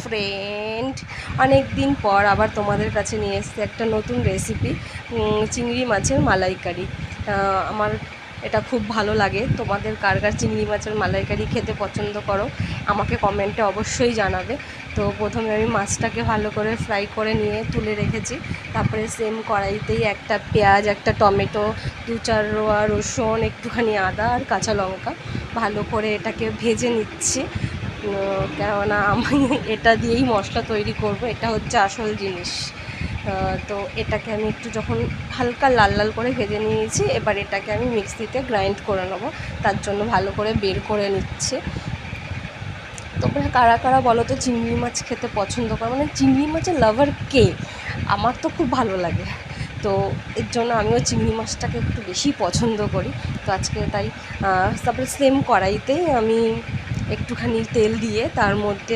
Friend, অনেক দিন পর আবার তোমাদের কাছে নিয়ে এসেছি একটা নতুন রেসিপি, চিংড়ি মাছের মালাইকারি। আমার এটা খুব ভালো লাগে। তোমাদের কার কার চিংড়ি মাছের মালাইকারি খেতে পছন্দ করো আমাকে কমেন্টে অবশ্যই জানাবে। তো প্রথমে আমি মাছটাকে ভালো করে ফ্রাই করে নিয়ে তুলে রেখেছি। তারপরে সেম কড়াইতেই একটা পেঁয়াজ, একটা টমেটো, 2-4 রোয়া রসুন, একটুখানি আদা আর কাঁচা লঙ্কা ভালো করে এটাকে ভেজে নিচ্ছি। কেননা আমি এটা দিয়েই মশলা তৈরি করব, এটা হচ্ছে আসল জিনিস। তো এটাকে আমি একটু যখন হালকা লাল লাল করে ভেজে নিয়েছি, এবার এটাকে আমি মিক্সিতে গ্রাইন্ড করে নেবো। তার জন্য ভালো করে বের করে নিচ্ছে। তোমরা কারা কারা বলো তো চিংড়ি মাছ খেতে পছন্দ করো, মানে চিংড়ি মাছের লাভার কে? আমার তো খুব ভালো লাগে। তো এর জন্য আমিও চিংড়ি মাছটাকে একটু বেশি পছন্দ করি। তো আজকে তাই তারপরে সেম কড়াইতেই আমি একটুখানি তেল দিয়ে তার মধ্যে